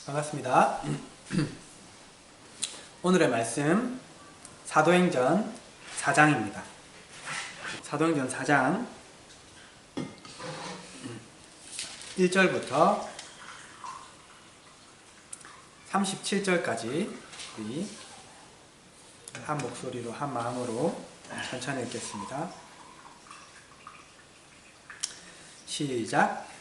반갑습니다. 오늘의 말씀 사도행전 4장입니다. 사도행전 4장 1절부터 37절까지 우리 한 목소리로 한 마음으로 천천히 읽겠습니다. 시작.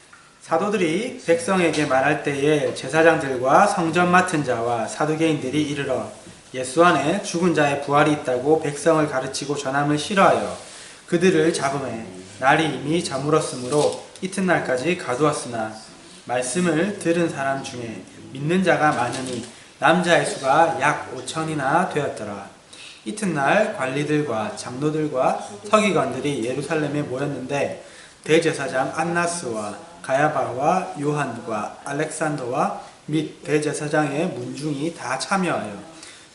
사도들이 백성에게 말할 때에 제사장들과 성전 맡은 자와 사두개인들이 이르러 예수 안에 죽은 자의 부활이 있다고 백성을 가르치고 전함을 싫어하여 그들을 잡음에 날이 이미 저물었으므로 이튿날까지 가두었으나 말씀을 들은 사람 중에 믿는 자가 많으니 남자의 수가 약 5천이나 되었더라. 이튿날 관리들과 장로들과 서기관들이 예루살렘에 모였는데 대제사장 안나스와 가야바와 요한과 알렉산더와 및 대제사장의 문중이 다 참여하여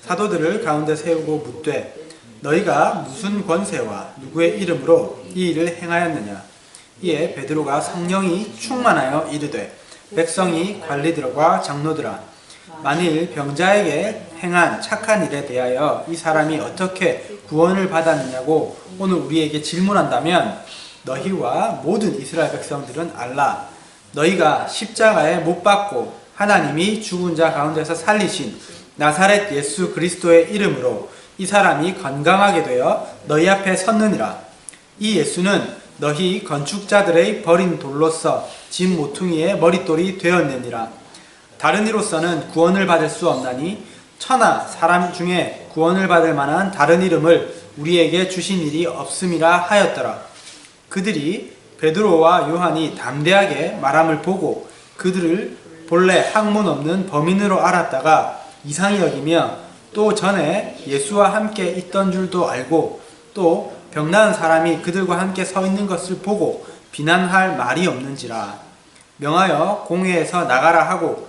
사도들을 가운데 세우고 묻되 너희가 무슨 권세와 누구의 이름으로 이 일을 행하였느냐. 이에 베드로가 성령이 충만하여 이르되 백성이 관리들과 장로들아 만일 병자에게 행한 착한 일에 대하여 이 사람이 어떻게 구원을 받았느냐고 오늘 우리에게 질문한다면 너희와 모든 이스라엘 백성들은 알라. 너희가 십자가에 못 박고 하나님이 죽은 자 가운데서 살리신 나사렛 예수 그리스도의 이름으로 이 사람이 건강하게 되어 너희 앞에 섰느니라. 이 예수는 너희 건축자들의 버린 돌로서 진 모퉁이의 머릿돌이 되었느니라. 다른 이로서는 구원을 받을 수 없나니 천하 사람 중에 구원을 받을 만한 다른 이름을 우리에게 주신 일이 없음이라 하였더라. 그들이 베드로와 요한이 담대하게 말함을 보고 그들을 본래 학문 없는 범인으로 알았다가 이상히 여기며 또 전에 예수와 함께 있던 줄도 알고 또 병나은 사람이 그들과 함께 서 있는 것을 보고 비난할 말이 없는지라. 명하여 공회에서 나가라 하고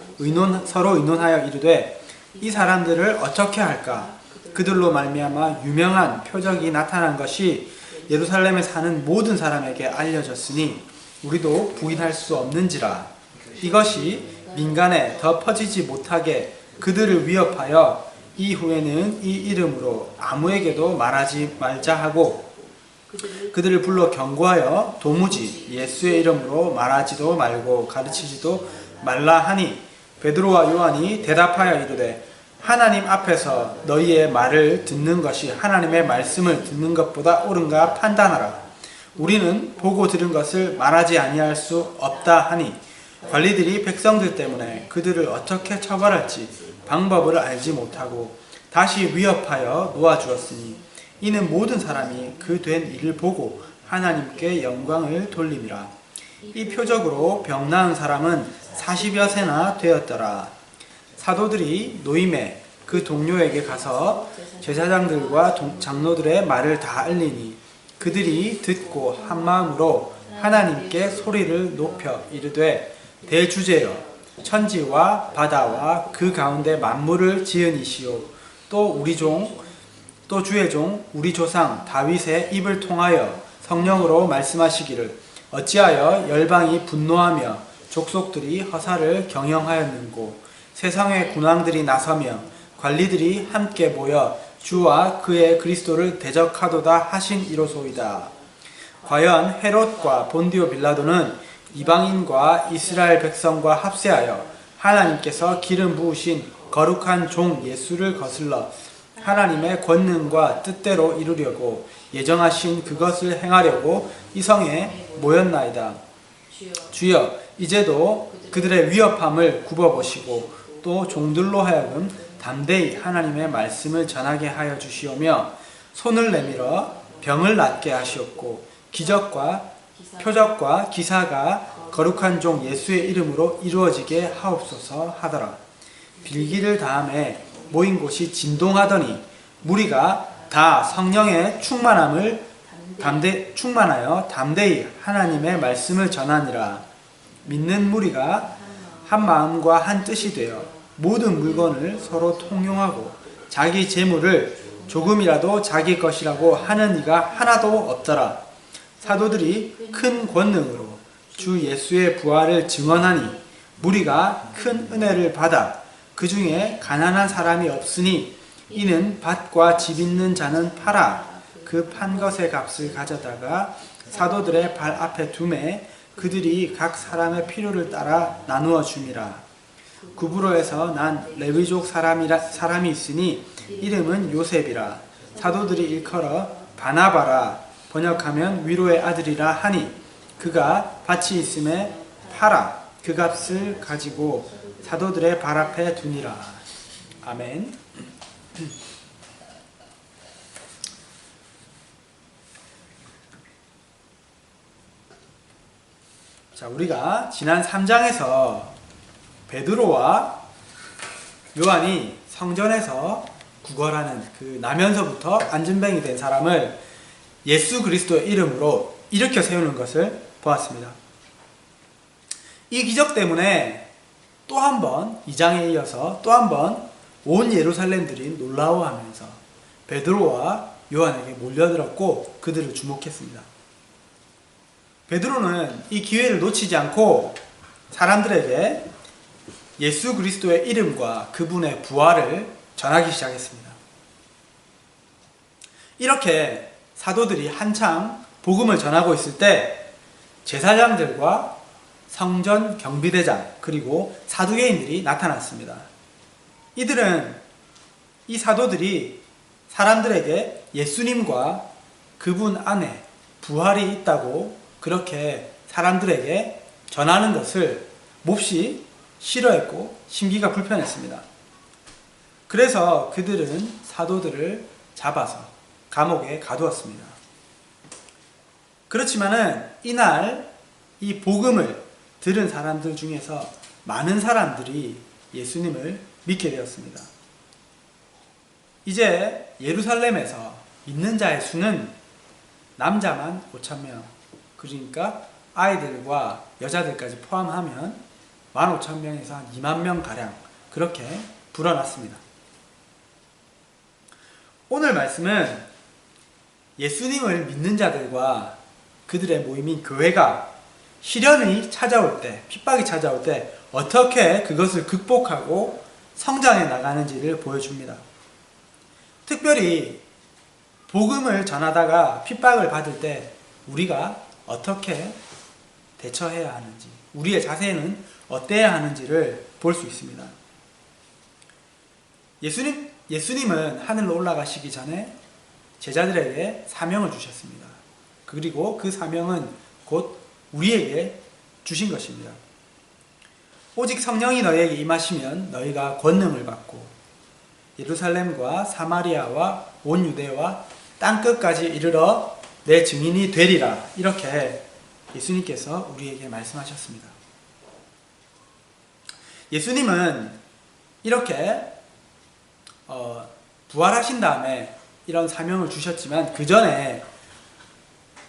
서로 의논하여 이르되 이 사람들을 어떻게 할까. 그들로 말미암아 유명한 표적이 나타난 것이 예루살렘에 사는 모든 사람에게 알려졌으니 우리도 부인할 수 없는지라. 이것이 민간에 더 퍼지지 못하게 그들을 위협하여 이후에는 이 이름으로 아무에게도 말하지 말자 하고 그들을 불러 경고하여 도무지 예수의 이름으로 말하지도 말고 가르치지도 말라 하니 베드로와 요한이 대답하여 이르되 하나님 앞에서 너희의 말을 듣는 것이 하나님의 말씀을 듣는 것보다 옳은가 판단하라. 우리는 보고 들은 것을 말하지 아니할 수 없다 하니 관리들이 백성들 때문에 그들을 어떻게 처벌할지 방법을 알지 못하고 다시 위협하여 놓아주었으니 이는 모든 사람이 그 된 일을 보고 하나님께 영광을 돌림이라. 이 표적으로 병나은 사람은 40여 세나 되었더라. 사도들이 노임에 그 동료에게 가서 제사장들과 장로들의 말을 다 알리니 그들이 듣고 한 마음으로 하나님께 소리를 높여 이르되 대주제여 천지와 바다와 그 가운데 만물을 지은 이시오 또 주의 종 우리 조상 다윗의 입을 통하여 성령으로 말씀하시기를 어찌하여 열방이 분노하며 족속들이 허사를 경영하였는고 세상의 군왕들이 나서며 관리들이 함께 모여 주와 그의 그리스도를 대적하도다 하신 이로소이다. 과연 헤롯과 본디오 빌라도는 이방인과 이스라엘 백성과 합세하여 하나님께서 기름 부으신 거룩한 종 예수를 거슬러 하나님의 권능과 뜻대로 이루려고 예정하신 그것을 행하려고 이 성에 모였나이다. 주여 이제도 그들의 위협함을 굽어보시고 또 종들로 하여금 담대히 하나님의 말씀을 전하게 하여 주시오며 손을 내밀어 병을 낫게 하시옵고 기적과 표적과 기사가 거룩한 종 예수의 이름으로 이루어지게 하옵소서 하더라. 빌기를 다음에 모인 곳이 진동하더니 무리가 다 성령의 충만하여 담대히 하나님의 말씀을 전하니라. 믿는 무리가 한 마음과 한 뜻이 되어 모든 물건을 서로 통용하고 자기 재물을 조금이라도 자기 것이라고 하는 이가 하나도 없더라. 사도들이 큰 권능으로 주 예수의 부활을 증언하니 무리가 큰 은혜를 받아 그 중에 가난한 사람이 없으니 이는 밭과 집 있는 자는 팔아 그 판 것의 값을 가져다가 사도들의 발 앞에 두매 그들이 각 사람의 필요를 따라 나누어 줌이라. 구브로에서 난 레위족 사람이 있으니 이름은 요셉이라. 사도들이 일컬어 바나바라 번역하면 위로의 아들이라 하니 그가 밭이 있음에 팔아 그 값을 가지고 사도들의 발 앞에 두니라. 아멘. 자, 우리가 지난 3장에서 베드로와 요한이 성전에서 구걸하는 그 나면서부터 안진뱅이 된 사람을 예수 그리스도의 이름으로 일으켜 세우는 것을 보았습니다. 이 기적 때문에 또 한 번 2장에 이어서 또 한 번 온 예루살렘들이 놀라워하면서 베드로와 요한에게 몰려들었고 그들을 주목했습니다. 베드로는 이 기회를 놓치지 않고 사람들에게 예수 그리스도의 이름과 그분의 부활을 전하기 시작했습니다. 이렇게 사도들이 한창 복음을 전하고 있을 때 제사장들과 성전 경비대장 그리고 사두개인들이 나타났습니다. 이들은 이 사도들이 사람들에게 예수님과 그분 안에 부활이 있다고 그렇게 사람들에게 전하는 것을 몹시 싫어했고 심기가 불편했습니다. 그래서 그들은 사도들을 잡아서 감옥에 가두었습니다. 그렇지만은 이날 이 복음을 들은 사람들 중에서 많은 사람들이 예수님을 믿게 되었습니다. 이제 예루살렘에서 믿는 자의 수는 남자만 5,000명, 그러니까 아이들과 여자들까지 포함하면 15,000명에서 한 2만 명 가량 그렇게 불어났습니다. 오늘 말씀은 예수님을 믿는 자들과 그들의 모임인 교회가 시련이 찾아올 때, 핍박이 찾아올 때 어떻게 그것을 극복하고 성장해 나가는지를 보여줍니다. 특별히 복음을 전하다가 핍박을 받을 때 우리가 어떻게 대처해야 하는지, 우리의 자세는 어때야 하는지를 볼 수 있습니다. 예수님은 하늘로 올라가시기 전에 제자들에게 사명을 주셨습니다. 그리고 그 사명은 곧 우리에게 주신 것입니다. 오직 성령이 너희에게 임하시면 너희가 권능을 받고 예루살렘과 사마리아와 온 유대와 땅끝까지 이르러 내 증인이 되리라. 이렇게 예수님께서 우리에게 말씀하셨습니다. 예수님은 이렇게 부활하신 다음에 이런 사명을 주셨지만 그 전에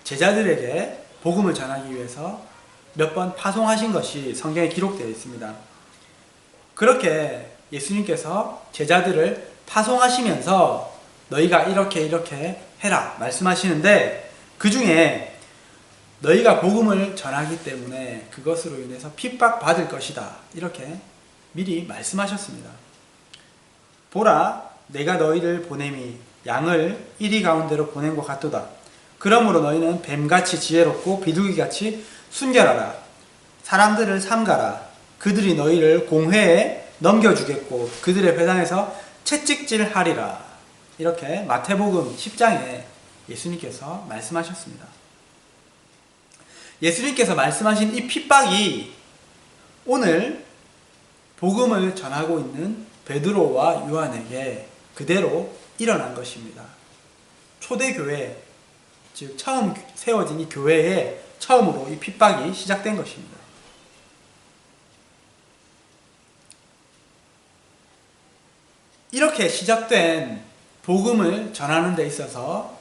제자들에게 복음을 전하기 위해서 몇 번 파송하신 것이 성경에 기록되어 있습니다. 그렇게 예수님께서 제자들을 파송하시면서 너희가 이렇게 해라 말씀하시는데 그 중에 너희가 복음을 전하기 때문에 그것으로 인해서 핍박받을 것이다 이렇게 미리 말씀하셨습니다. 보라 내가 너희를 보냄이 양을 이리 가운데로 보낸 것 같도다. 그러므로 너희는 뱀같이 지혜롭고 비둘기같이 순결하라. 사람들을 삼가라. 그들이 너희를 공회에 넘겨주겠고 그들의 회당에서 채찍질하리라. 이렇게 마태복음 10장에 예수님께서 말씀하셨습니다. 예수님께서 말씀하신 이 핍박이 오늘 복음을 전하고 있는 베드로와 요한에게 그대로 일어난 것입니다. 초대교회, 즉 처음 세워진 이 교회에 처음으로 이 핍박이 시작된 것입니다. 이렇게 시작된 복음을 전하는 데 있어서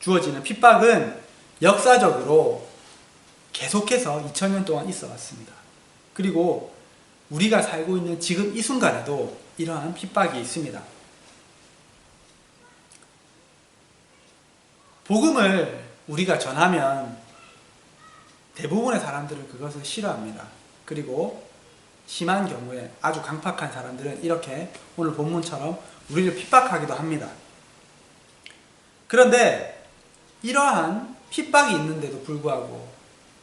주어지는 핍박은 역사적으로 계속해서 2000년 동안 있어 왔습니다. 그리고 우리가 살고 있는 지금 이 순간에도 이러한 핍박이 있습니다. 복음을 우리가 전하면 대부분의 사람들은 그것을 싫어합니다. 그리고 심한 경우에 아주 강팍한 사람들은 이렇게 오늘 본문처럼 우리를 핍박하기도 합니다. 그런데 이러한 핍박이 있는데도 불구하고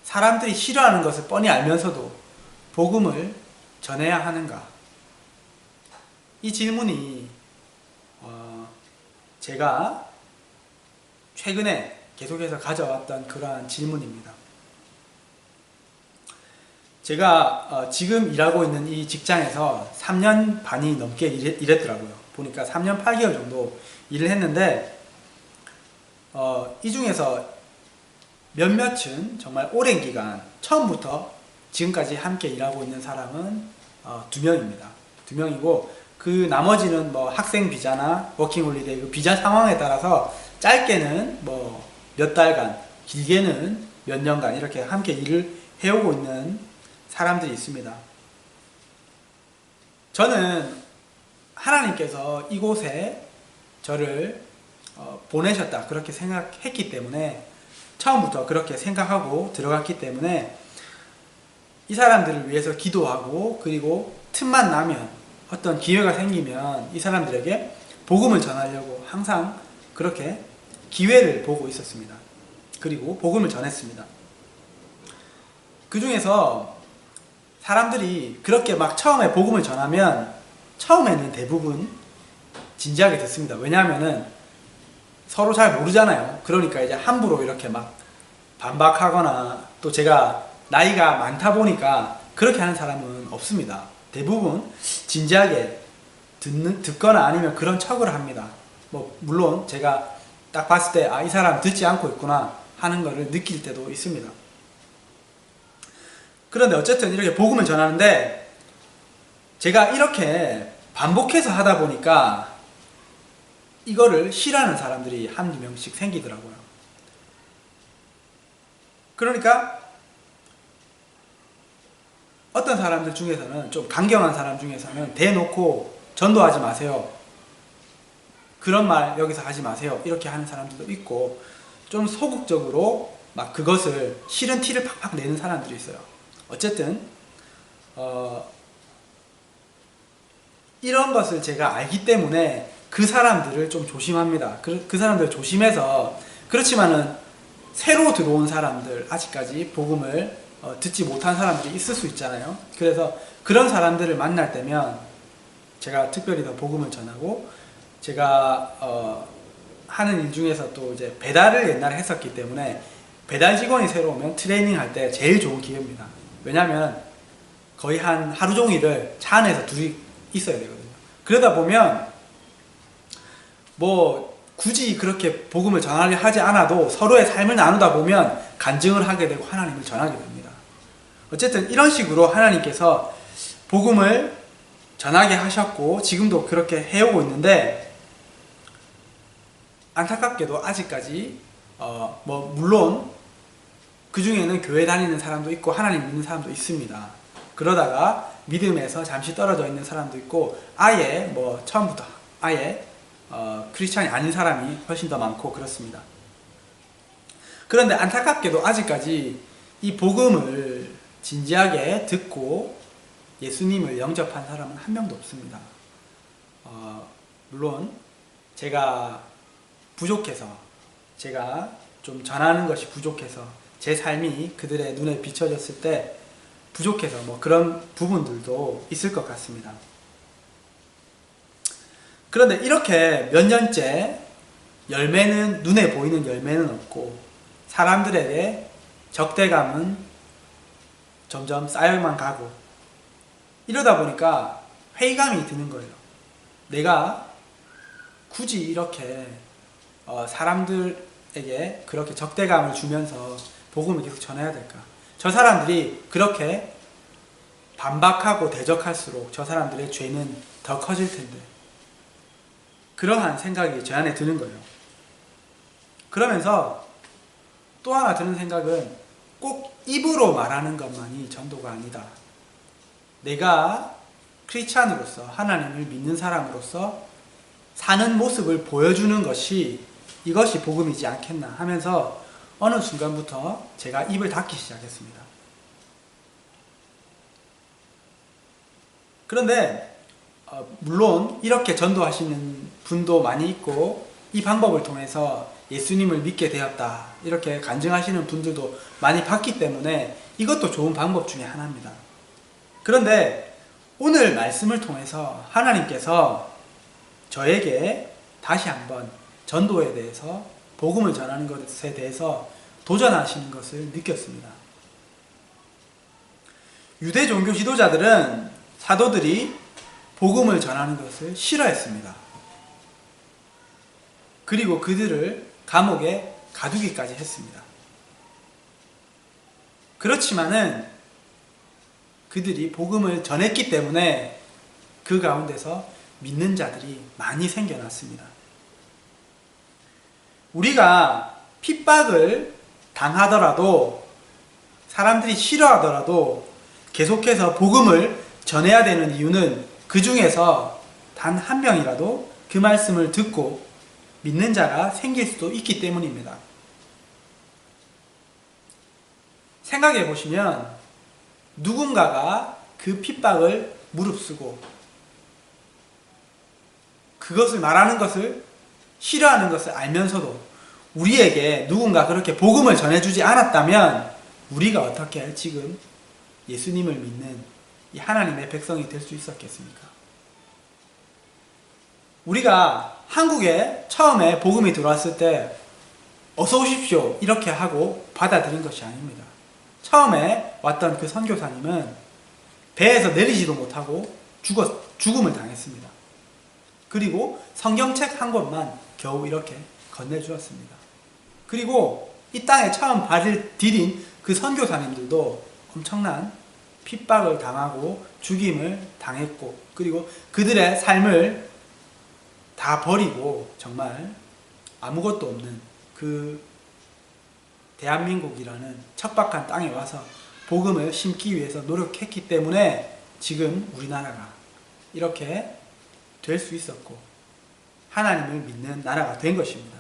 사람들이 싫어하는 것을 뻔히 알면서도 복음을 전해야 하는가? 이 질문이 제가 최근에 계속해서 가져왔던 그러한 질문입니다. 제가 지금 일하고 있는 이 직장에서 3년 반이 넘게 일했더라고요. 보니까 3년 8개월 정도 일을 했는데 이 중에서 몇몇은 정말 오랜 기간 처음부터 지금까지 함께 일하고 있는 사람은 2명입니다. 2명이고 그 나머지는 뭐 학생 비자나 워킹홀리데이 그 비자 상황에 따라서 짧게는 뭐 몇 달간, 길게는 몇 년간 이렇게 함께 일을 해오고 있는 사람들이 있습니다. 저는 하나님께서 이곳에 저를 보내셨다 그렇게 생각했기 때문에 처음부터 그렇게 생각하고 들어갔기 때문에 이 사람들을 위해서 기도하고 그리고 틈만 나면 어떤 기회가 생기면 이 사람들에게 복음을 전하려고 항상 그렇게 기회를 보고 있었습니다. 그리고 복음을 전했습니다. 그 중에서 사람들이 그렇게 막 처음에 복음을 전하면 처음에는 대부분 진지하게 듣습니다. 왜냐하면은 서로 잘 모르잖아요. 그러니까 이제 함부로 이렇게 막 반박하거나 또 제가 나이가 많다 보니까 그렇게 하는 사람은 없습니다. 대부분 진지하게 듣거나 아니면 그런 척을 합니다. 뭐 물론 제가 딱 봤을 때 이 사람 듣지 않고 있구나 하는 거를 느낄 때도 있습니다. 그런데 어쨌든 이렇게 복음을 전하는데 제가 이렇게 반복해서 하다 보니까 이거를 싫어하는 사람들이 한두 명씩 생기더라고요. 그러니까 어떤 사람들 중에서는 좀 강경한 사람 중에서는 대놓고 전도하지 마세요. 그런 말 여기서 하지 마세요. 이렇게 하는 사람들도 있고 좀 소극적으로 막 그것을 싫은 티를 팍팍 내는 사람들이 있어요. 어쨌든 이런 것을 제가 알기 때문에 그 사람들을 좀 조심합니다. 그 사람들을 조심해서 그렇지만은 새로 들어온 사람들 아직까지 복음을 듣지 못한 사람들이 있을 수 있잖아요. 그래서 그런 사람들을 만날 때면 제가 특별히 더 복음을 전하고 제가 하는 일 중에서 또 이제 배달을 옛날에 했었기 때문에 배달 직원이 새로 오면 트레이닝 할 때 제일 좋은 기회입니다. 왜냐하면 거의 한 하루 종일을 차 안에서 둘이 있어야 되거든요. 그러다 보면 뭐 굳이 그렇게 복음을 전하려 하지 않아도 서로의 삶을 나누다 보면 간증을 하게 되고 하나님을 전하게 됩니다. 어쨌든 이런 식으로 하나님께서 복음을 전하게 하셨고 지금도 그렇게 해오고 있는데 안타깝게도 아직까지 뭐 물론 그 중에는 교회 다니는 사람도 있고 하나님 믿는 사람도 있습니다. 그러다가 믿음에서 잠시 떨어져 있는 사람도 있고 아예 뭐 처음부터 아예 크리스찬이 아닌 사람이 훨씬 더 많고 그렇습니다. 그런데 안타깝게도 아직까지 이 복음을 진지하게 듣고 예수님을 영접한 사람은 한 명도 없습니다. 물론 제가 부족해서 제가 좀 전하는 것이 부족해서 제 삶이 그들의 눈에 비춰졌을 때 부족해서 뭐 그런 부분들도 있을 것 같습니다. 그런데 이렇게 몇 년째 열매는 눈에 보이는 열매는 없고 사람들에게 적대감은 점점 쌓여만 가고 이러다 보니까 회의감이 드는 거예요. 내가 굳이 이렇게 사람들에게 그렇게 적대감을 주면서 복음을 계속 전해야 될까? 저 사람들이 그렇게 반박하고 대적할수록 저 사람들의 죄는 더 커질 텐데 그러한 생각이 제 안에 드는 거예요. 그러면서 또 하나 드는 생각은 꼭 입으로 말하는 것만이 전도가 아니다. 내가 크리스찬으로서 하나님을 믿는 사람으로서 사는 모습을 보여주는 것이 이것이 복음이지 않겠나 하면서 어느 순간부터 제가 입을 닫기 시작했습니다. 그런데 물론 이렇게 전도하시는 분도 많이 있고 이 방법을 통해서 예수님을 믿게 되었다 이렇게 간증하시는 분들도 많이 봤기 때문에 이것도 좋은 방법 중에 하나입니다. 그런데 오늘 말씀을 통해서 하나님께서 저에게 다시 한번 전도에 대해서 복음을 전하는 것에 대해서 도전하시는 것을 느꼈습니다. 유대 종교 지도자들은 사도들이 복음을 전하는 것을 싫어했습니다. 그리고 그들을 감옥에 가두기까지 했습니다. 그렇지만은 그들이 복음을 전했기 때문에 그 가운데서 믿는 자들이 많이 생겨났습니다. 우리가 핍박을 당하더라도 사람들이 싫어하더라도 계속해서 복음을 전해야 되는 이유는 그 중에서 단 한 명이라도 그 말씀을 듣고 믿는 자가 생길 수도 있기 때문입니다. 생각해 보시면 누군가가 그 핍박을 무릅쓰고 그것을 말하는 것을 싫어하는 것을 알면서도 우리에게 누군가 그렇게 복음을 전해주지 않았다면 우리가 어떻게 지금 예수님을 믿는 이 하나님의 백성이 될 수 있었겠습니까? 우리가 한국에 처음에 복음이 들어왔을 때 어서 오십시오 이렇게 하고 받아들인 것이 아닙니다. 처음에 왔던 그 선교사님은 배에서 내리지도 못하고 죽음을 당했습니다. 그리고 성경책 한 권만 겨우 이렇게 건네주었습니다. 그리고 이 땅에 처음 발을 디딘 그 선교사님들도 엄청난 핍박을 당하고 죽임을 당했고 그리고 그들의 삶을 다 버리고 정말 아무것도 없는 그 대한민국이라는 척박한 땅에 와서 복음을 심기 위해서 노력했기 때문에 지금 우리나라가 이렇게 될 수 있었고 하나님을 믿는 나라가 된 것입니다.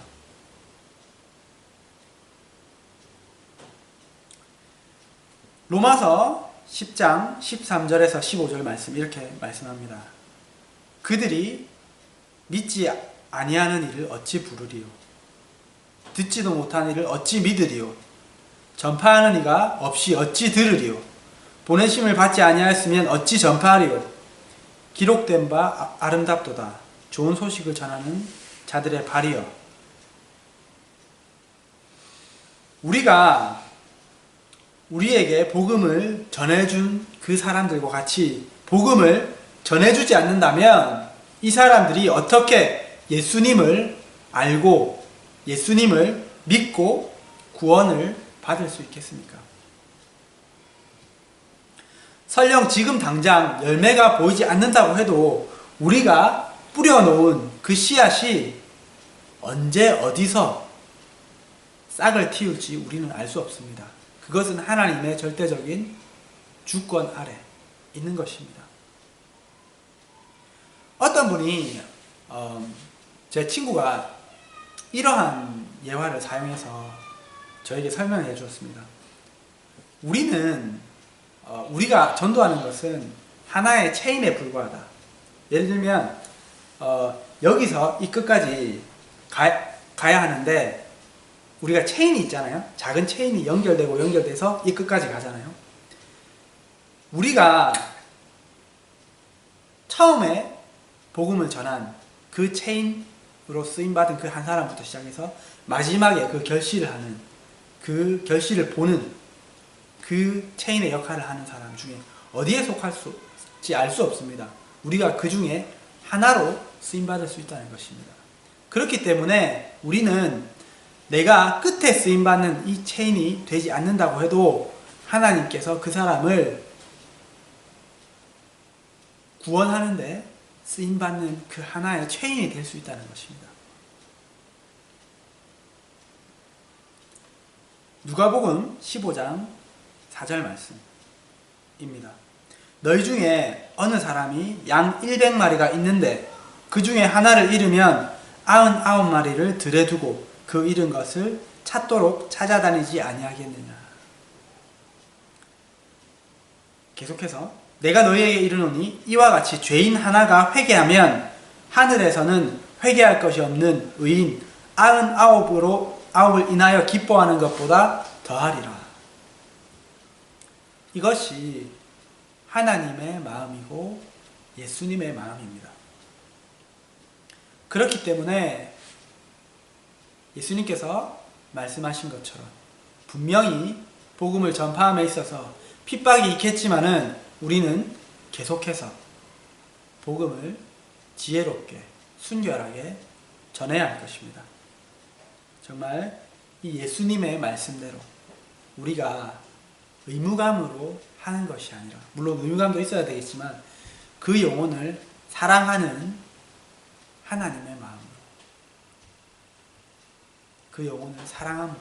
로마서 10장 13절에서 15절 말씀 이렇게 말씀합니다. 그들이 믿지 아니하는 이를 어찌 부르리요? 듣지도 못한 이를 어찌 믿으리요? 전파하는 이가 없이 어찌 들으리요? 보내심을 받지 아니하였으면 어찌 전파하리요? 기록된 바 아름답도다. 좋은 소식을 전하는 자들의 발이여. 우리가 우리에게 복음을 전해준 그 사람들과 같이 복음을 전해주지 않는다면 이 사람들이 어떻게 예수님을 알고 예수님을 믿고 구원을 받을 수 있겠습니까? 설령 지금 당장 열매가 보이지 않는다고 해도 우리가 뿌려놓은 그 씨앗이 언제 어디서 싹을 틔울지 우리는 알 수 없습니다. 그것은 하나님의 절대적인 주권 아래 있는 것입니다. 어떤 분이 제 친구가 이러한 예화를 사용해서 저에게 설명해 주었습니다. 우리가 전도하는 것은 하나의 체인에 불과하다. 예를 들면 여기서 이 끝까지 가야 하는데 우리가 체인이 있잖아요. 작은 체인이 연결돼서 이 끝까지 가잖아요. 우리가 처음에 복음을 전한 그 체인으로 쓰임받은 그 한 사람부터 시작해서 마지막에 그 결실을 하는 그 결실을 보는 그 체인의 역할을 하는 사람 중에 어디에 속할지 알 수 없습니다. 우리가 그 중에 하나로 쓰임받을 수 있다는 것입니다. 그렇기 때문에 우리는 내가 끝에 쓰임받는 이 체인이 되지 않는다고 해도 하나님께서 그 사람을 구원하는데 쓰임받는 그 하나의 체인이 될 수 있다는 것입니다. 누가복음 15장 4절 말씀입니다. 너희 중에 어느 사람이 양 100마리가 있는데 그 중에 하나를 잃으면 99마리를 들에 두고 그 잃은 것을 찾도록 찾아다니지 아니하겠느냐. 계속해서 내가 너희에게 이르노니 이와 같이 죄인 하나가 회개하면 하늘에서는 회개할 것이 없는 의인 99을 인하여 기뻐하는 것보다 더하리라. 이것이 하나님의 마음이고 예수님의 마음입니다. 그렇기 때문에 예수님께서 말씀하신 것처럼 분명히 복음을 전파함에 있어서 핍박이 있겠지만은 우리는 계속해서 복음을 지혜롭게 순결하게 전해야 할 것입니다. 정말 이 예수님의 말씀대로 우리가 의무감으로 하는 것이 아니라, 물론 의무감도 있어야 되겠지만 그 영혼을 사랑하는 하나님의 마음으로, 그 영혼을 사랑함으로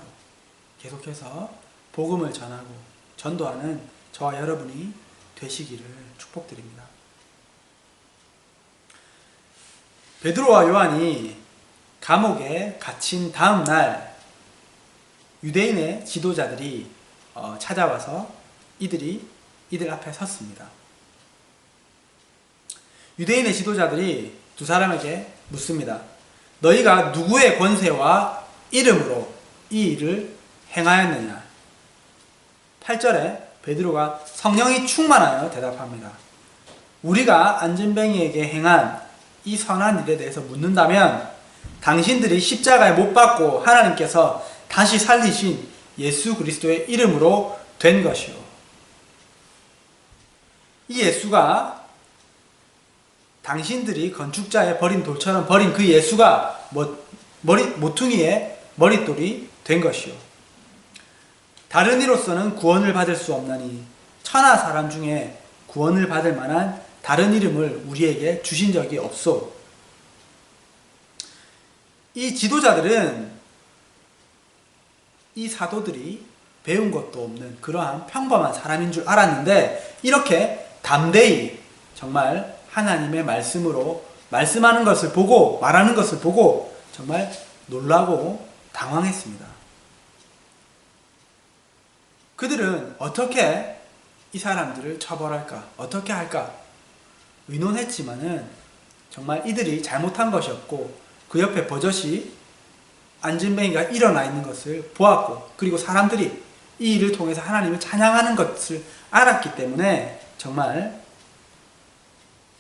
계속해서 복음을 전하고 전도하는 저와 여러분이 되시기를 축복드립니다. 베드로와 요한이 감옥에 갇힌 다음 날 유대인의 지도자들이 찾아와서 이들 앞에 섰습니다. 유대인의 지도자들이 두 사람에게 묻습니다. 너희가 누구의 권세와 이름으로 이 일을 행하였느냐? 8절에 베드로가 성령이 충만하여 대답합니다. 우리가 안진뱅이에게 행한 이 선한 일에 대해서 묻는다면 당신들이 십자가에 못 박고 하나님께서 다시 살리신 예수 그리스도의 이름으로 된 것이요. 이 예수가 당신들이 건축자의 버린 돌처럼 버린 그 예수가 모퉁이의 머릿돌이 된 것이요. 다른 이로서는 구원을 받을 수 없나니 천하 사람 중에 구원을 받을 만한 다른 이름을 우리에게 주신 적이 없소. 이 지도자들은 이 사도들이 배운 것도 없는 그러한 평범한 사람인 줄 알았는데 이렇게 담대히 정말 하나님의 말씀으로 말씀하는 것을 보고 말하는 것을 보고 정말 놀라고 당황했습니다. 그들은 어떻게 이 사람들을 처벌할까? 어떻게 할까? 의논했지만은 정말 이들이 잘못한 것이 없고 그 옆에 버젓이 안진뱅이가 일어나 있는 것을 보았고 그리고 사람들이 이 일을 통해서 하나님을 찬양하는 것을 알았기 때문에 정말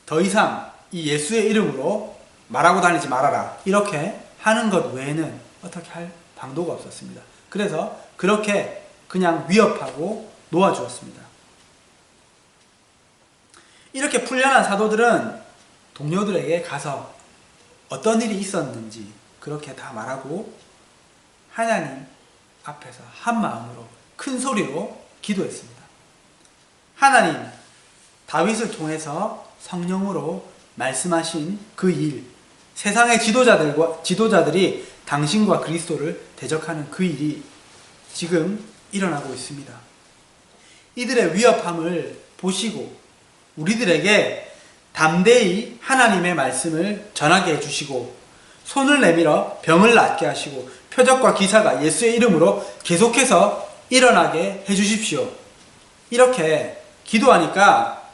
더 이상 이 예수의 이름으로 말하고 다니지 말아라 이렇게 하는 것 외에는 어떻게 할 방도가 없었습니다. 그래서 그렇게 그냥 위협하고 놓아주었습니다. 이렇게 풀려난 사도들은 동료들에게 가서 어떤 일이 있었는지 그렇게 다 말하고 하나님 앞에서 한 마음으로 큰 소리로 기도했습니다. 하나님, 다윗을 통해서 성령으로 말씀하신 그 일, 세상의 지도자들이 당신과 그리스도를 대적하는 그 일이 지금 일어나고 있습니다. 이들의 위협함을 보시고 우리들에게 담대히 하나님의 말씀을 전하게 해주시고 손을 내밀어 병을 낫게 하시고 표적과 기사가 예수의 이름으로 계속해서 일어나게 해주십시오. 이렇게 기도하니까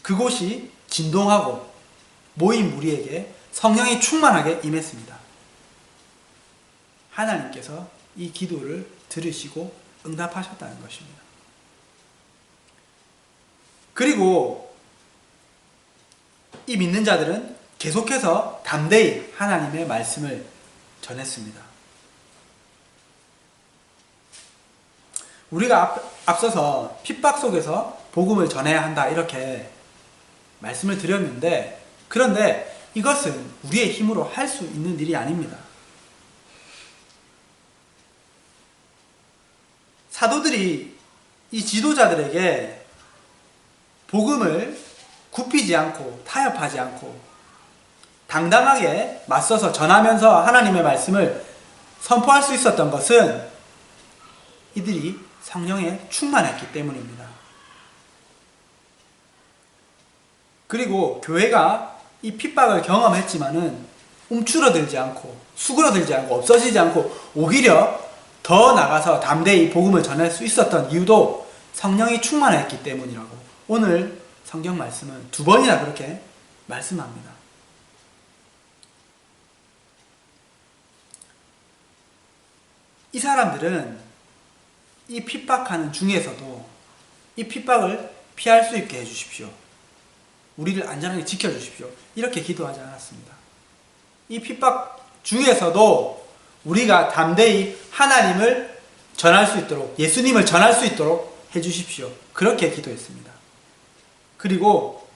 그곳이 진동하고 모인 무리에게 성령이 충만하게 임했습니다. 하나님께서 이 기도를 들으시고 응답하셨다는 것입니다. 그리고 이 믿는 자들은 계속해서 담대히 하나님의 말씀을 전했습니다. 우리가 앞서서 핍박 속에서 복음을 전해야 한다 이렇게 말씀을 드렸는데 그런데 이것은 우리의 힘으로 할 수 있는 일이 아닙니다. 사도들이 이 지도자들에게 복음을 굽히지 않고 타협하지 않고 당당하게 맞서서 전하면서 하나님의 말씀을 선포할 수 있었던 것은 이들이 성령에 충만했기 때문입니다. 그리고 교회가 이 핍박을 경험했지만은 움츠러들지 않고 수그러들지 않고 없어지지 않고 오히려 더 나가서 담대히 복음을 전할 수 있었던 이유도 성령이 충만했기 때문이라고 오늘 성경 말씀은 2번이나 그렇게 말씀합니다. 이 사람들은 이 핍박하는 중에서도 이 핍박을 피할 수 있게 해주십시오. 우리를 안전하게 지켜주십시오. 이렇게 기도하지 않았습니다. 이 핍박 중에서도 우리가 담대히 하나님을 전할 수 있도록, 예수님을 전할 수 있도록 해주십시오. 그렇게 기도했습니다. 그리고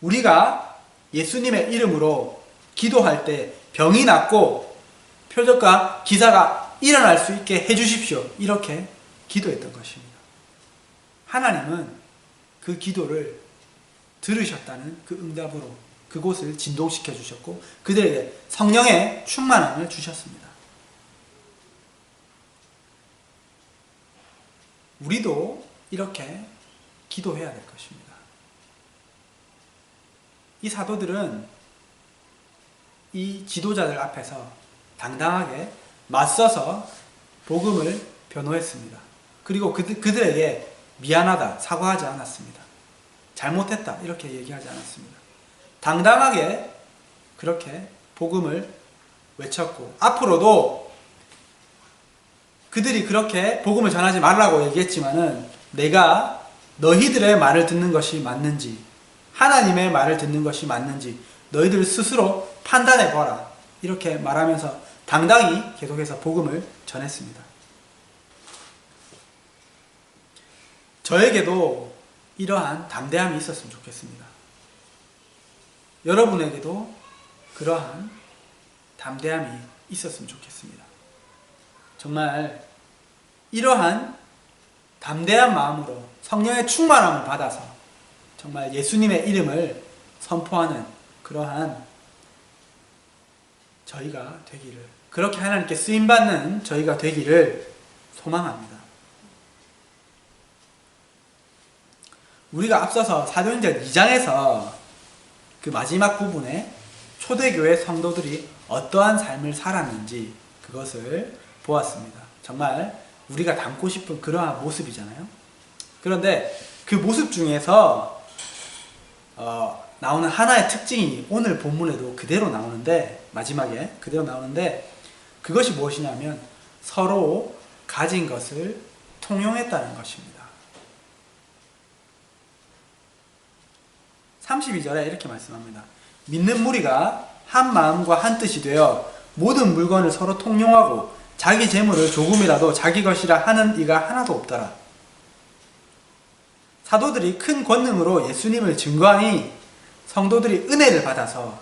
우리가 예수님의 이름으로 기도할 때 병이 낫고 표적과 기사가 일어날 수 있게 해주십시오. 이렇게 기도했던 것입니다. 하나님은 그 기도를 들으셨다는 그 응답으로 그곳을 진동시켜 주셨고 그들에게 성령의 충만함을 주셨습니다. 우리도 이렇게 기도해야 될 것입니다. 이 사도들은 이 지도자들 앞에서 당당하게 맞서서 복음을 변호했습니다. 그리고 그들에게 미안하다, 사과하지 않았습니다. 잘못했다, 이렇게 얘기하지 않았습니다. 당당하게 그렇게 복음을 외쳤고 앞으로도 그들이 그렇게 복음을 전하지 말라고 얘기했지만은 내가 너희들의 말을 듣는 것이 맞는지 하나님의 말을 듣는 것이 맞는지 너희들 스스로 판단해봐라, 이렇게 말하면서 당당히 계속해서 복음을 전했습니다. 저에게도 이러한 담대함이 있었으면 좋겠습니다. 여러분에게도 그러한 담대함이 있었으면 좋겠습니다. 정말 이러한 담대한 마음으로 성령의 충만함을 받아서 정말 예수님의 이름을 선포하는 그러한 저희가 되기를, 그렇게 하나님께 쓰임받는 저희가 되기를 소망합니다. 우리가 앞서서 사도행전 2장에서 그 마지막 부분에 초대교회 성도들이 어떠한 삶을 살았는지 그것을 보았습니다. 정말 우리가 닮고 싶은 그러한 모습이잖아요. 그런데 그 모습 중에서 나오는 하나의 특징이 오늘 본문에도 그대로 나오는데, 마지막에 그대로 나오는데 그것이 무엇이냐면 서로 가진 것을 통용했다는 것입니다. 32절에 이렇게 말씀합니다. 믿는 무리가 한 마음과 한 뜻이 되어 모든 물건을 서로 통용하고 자기 재물을 조금이라도 자기 것이라 하는 이가 하나도 없더라. 사도들이 큰 권능으로 예수님을 증거하니 성도들이 은혜를 받아서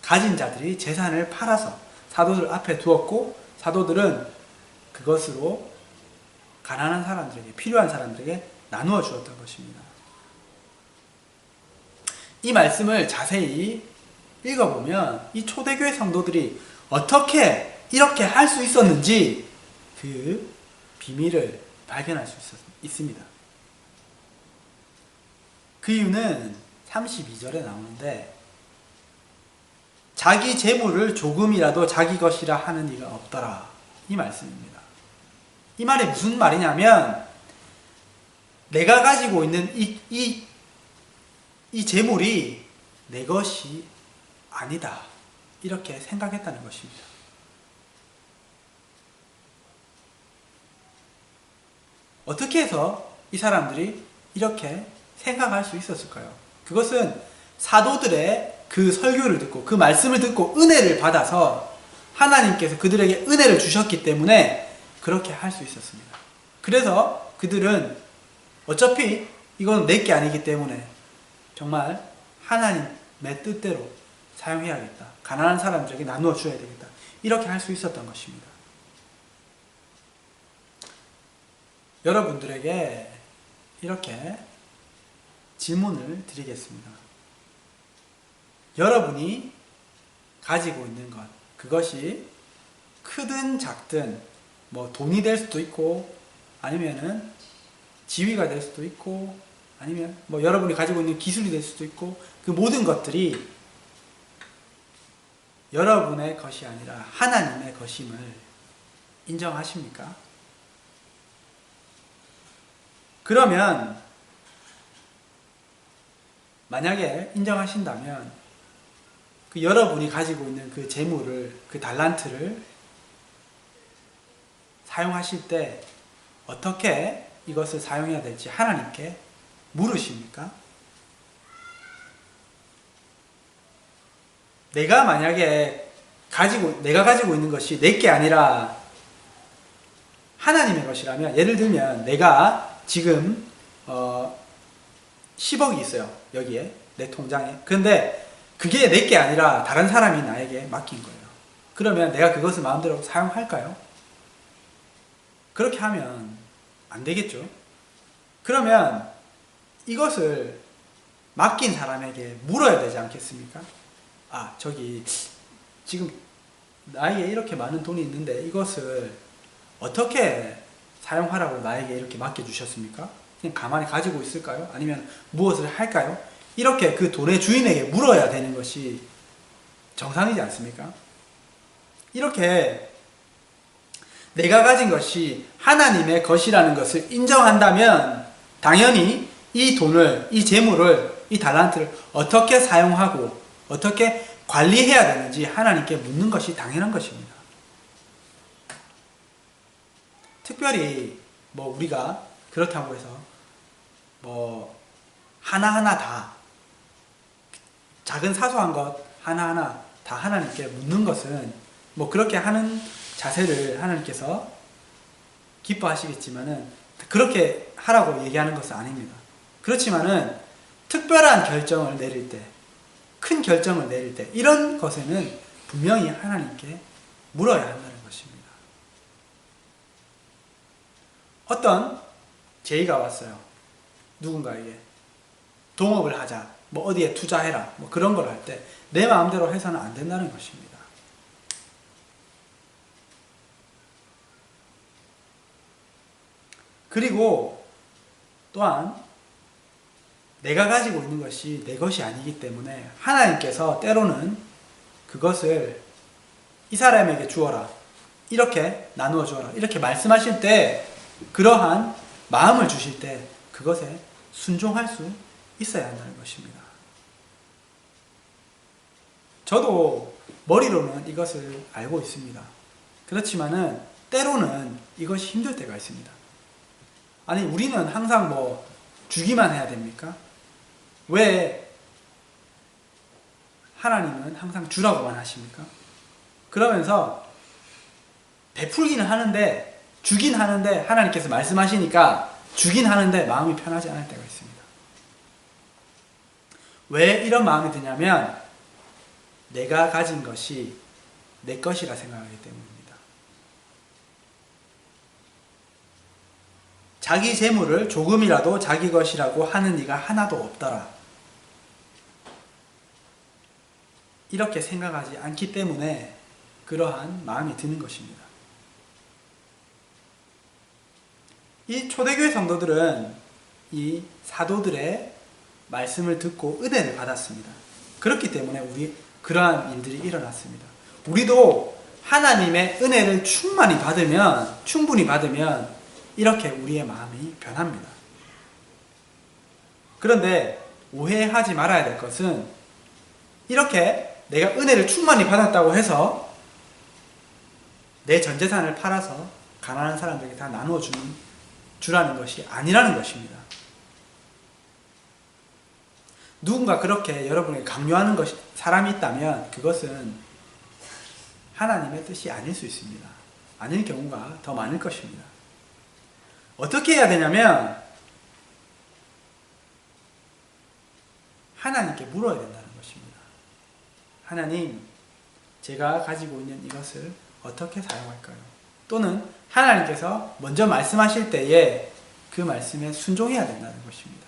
가진 자들이 재산을 팔아서 사도들 앞에 두었고 사도들은 그것으로 가난한 사람들에게, 필요한 사람들에게 나누어 주었던 것입니다. 이 말씀을 자세히 읽어보면 이 초대교회 성도들이 어떻게 이렇게 할 수 있었는지 그 비밀을 발견할 수 있습니다. 그 이유는 32절에 나오는데 자기 재물을 조금이라도 자기 것이라 하는 이가 없더라, 이 말씀입니다. 이 말이 무슨 말이냐면 내가 가지고 있는 이 재물이 내 것이 아니다, 이렇게 생각했다는 것입니다. 어떻게 해서 이 사람들이 이렇게 생각할 수 있었을까요? 그것은 사도들의 그 설교를 듣고 그 말씀을 듣고 은혜를 받아서 하나님께서 그들에게 은혜를 주셨기 때문에 그렇게 할 수 있었습니다. 그래서 그들은 어차피 이건 내게 아니기 때문에 정말 하나님의 뜻대로 사용해야겠다, 가난한 사람들에게 나누어 줘야 되겠다, 이렇게 할 수 있었던 것입니다. 여러분들에게 이렇게 질문을 드리겠습니다. 여러분이 가지고 있는 것, 그것이 크든 작든 뭐 돈이 될 수도 있고 아니면은 지위가 될 수도 있고 아니면 뭐 여러분이 가지고 있는 기술이 될 수도 있고, 그 모든 것들이 여러분의 것이 아니라 하나님의 것임을 인정하십니까? 그러면 만약에 인정하신다면 그 여러분이 가지고 있는 그 재물을, 그 달란트를 사용하실 때 어떻게 이것을 사용해야 될지 하나님께 물으십니까? 내가 만약에 내가 가지고 있는 것이 내게 아니라 하나님의 것이라면, 예를 들면 내가 지금 10억이 있어요. 여기에 내 통장에. 그런데 그게 내게 아니라 다른 사람이 나에게 맡긴 거예요. 그러면 내가 그것을 마음대로 사용할까요? 그렇게 하면 안 되겠죠. 그러면 이것을 맡긴 사람에게 물어야 되지 않겠습니까? 아, 저기 지금 나에게 이렇게 많은 돈이 있는데 이것을 어떻게 사용하라고 나에게 이렇게 맡겨주셨습니까? 그냥 가만히 가지고 있을까요? 아니면 무엇을 할까요? 이렇게 그 돈의 주인에게 물어야 되는 것이 정상이지 않습니까? 이렇게 내가 가진 것이 하나님의 것이라는 것을 인정한다면 당연히 이 돈을, 이 재물을, 이 달란트를 어떻게 사용하고 어떻게 관리해야 되는지 하나님께 묻는 것이 당연한 것입니다. 특별히 우리가 그렇다고 해서 하나하나 다 작은 사소한 것 하나하나 다 하나님께 묻는 것은 그렇게 하는 자세를 하나님께서 기뻐하시겠지만은 그렇게 하라고 얘기하는 것은 아닙니다. 그렇지만은 특별한 결정을 내릴 때, 큰 결정을 내릴 때 이런 것에는 분명히 하나님께 물어야 한다는 것입니다. 어떤 제의가 왔어요. 누군가에게 동업을 하자, 어디에 투자해라, 그런 걸 할 때 내 마음대로 해서는 안 된다는 것입니다. 그리고 또한 내가 가지고 있는 것이 내 것이 아니기 때문에 하나님께서 때로는 그것을 이 사람에게 주어라, 이렇게 나누어 주어라, 이렇게 말씀하실 때 그러한 마음을 주실 때 그것에 순종할 수 있어야 한다는 것입니다. 저도 머리로는 이것을 알고 있습니다. 그렇지만은 때로는 이것이 힘들 때가 있습니다. 아니, 우리는 항상 주기만 해야 됩니까? 왜 하나님은 항상 주라고만 하십니까? 그러면서 베풀기는 하는데, 주긴 하는데 하나님께서 말씀하시니까 주긴 하는데 마음이 편하지 않을 때가 있습니다. 왜 이런 마음이 드냐면 내가 가진 것이 내 것이라 생각하기 때문입니다. 자기 재물을 조금이라도 자기 것이라고 하는 이가 하나도 없더라, 이렇게 생각하지 않기 때문에 그러한 마음이 드는 것입니다. 이 초대교회 성도들은 이 사도들의 말씀을 듣고 은혜를 받았습니다. 그렇기 때문에 그러한 일들이 일어났습니다. 우리도 하나님의 은혜를 충분히 받으면 이렇게 우리의 마음이 변합니다. 그런데 오해하지 말아야 될 것은 이렇게 내가 은혜를 충만히 받았다고 해서 내 전 재산을 팔아서 가난한 사람들에게 다 나누어 주라는 것이 아니라는 것입니다. 누군가 그렇게 여러분에게 강요하는 사람이 있다면 그것은 하나님의 뜻이 아닐 수 있습니다. 아닐 경우가 더 많을 것입니다. 어떻게 해야 되냐면 하나님께 물어야 된다는 것입니다. 하나님, 제가 가지고 있는 이것을 어떻게 사용할까요? 또는 하나님께서 먼저 말씀하실 때에 그 말씀에 순종해야 된다는 것입니다.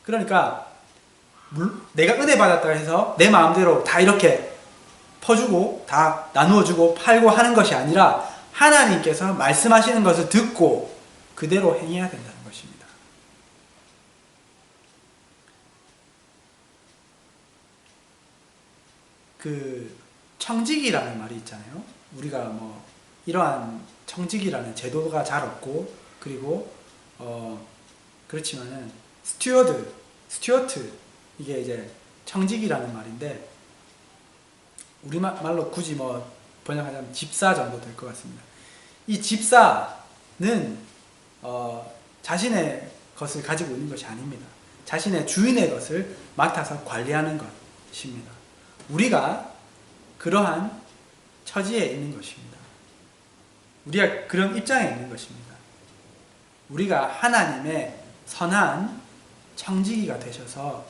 그러니까 내가 은혜 받았다 해서 내 마음대로 다 이렇게 퍼주고 다 나누어주고 팔고 하는 것이 아니라 하나님께서 말씀하시는 것을 듣고 그대로 행해야 된다는 것입니다. 그 청직이라는 말이 있잖아요. 우리가 이러한 청직이라는 제도가 잘 없고, 그리고 그렇지만은 스튜어트 이게 이제 청직이라는 말인데 우리말로 굳이 뭐 번역하자면 집사 정도 될 것 같습니다. 이 집사는 자신의 것을 가지고 있는 것이 아닙니다. 자신의 주인의 것을 맡아서 관리하는 것입니다. 우리가 그러한 처지에 있는 것입니다. 우리가 그런 입장에 있는 것입니다. 우리가 하나님의 선한 청지기가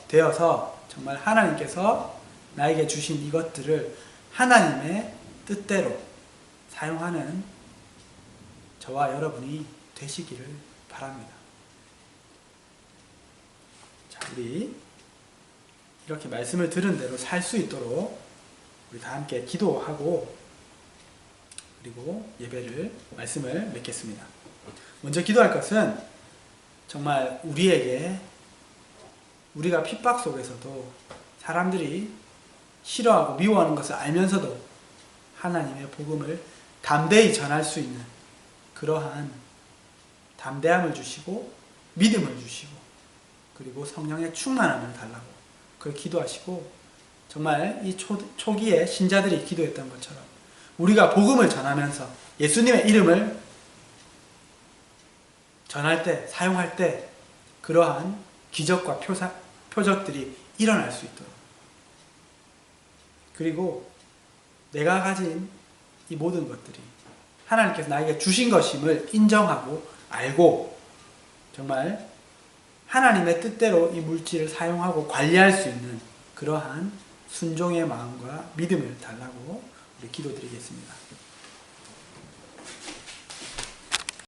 되어서 정말 하나님께서 나에게 주신 이것들을 하나님의 뜻대로 사용하는 저와 여러분이 되시기를 바랍니다. 자, 우리 이렇게 말씀을 들은 대로 살 수 있도록 우리 다 함께 기도하고 그리고 말씀을 맺겠습니다. 먼저 기도할 것은 정말 우리가 핍박 속에서도 사람들이 싫어하고 미워하는 것을 알면서도 하나님의 복음을 담대히 전할 수 있는 그러한 담대함을 주시고 믿음을 주시고 그리고 성령의 충만함을 달라고 그걸 기도하시고 정말 이 초기에 신자들이 기도했던 것처럼 우리가 복음을 전하면서 예수님의 이름을 전할 때, 사용할 때 그러한 기적과 표적들이 일어날 수 있도록 그리고 내가 가진 이 모든 것들이 하나님께서 나에게 주신 것임을 인정하고 알고 정말 하나님의 뜻대로 이 물질을 사용하고 관리할 수 있는 그러한 순종의 마음과 믿음을 달라고 우리 기도드리겠습니다.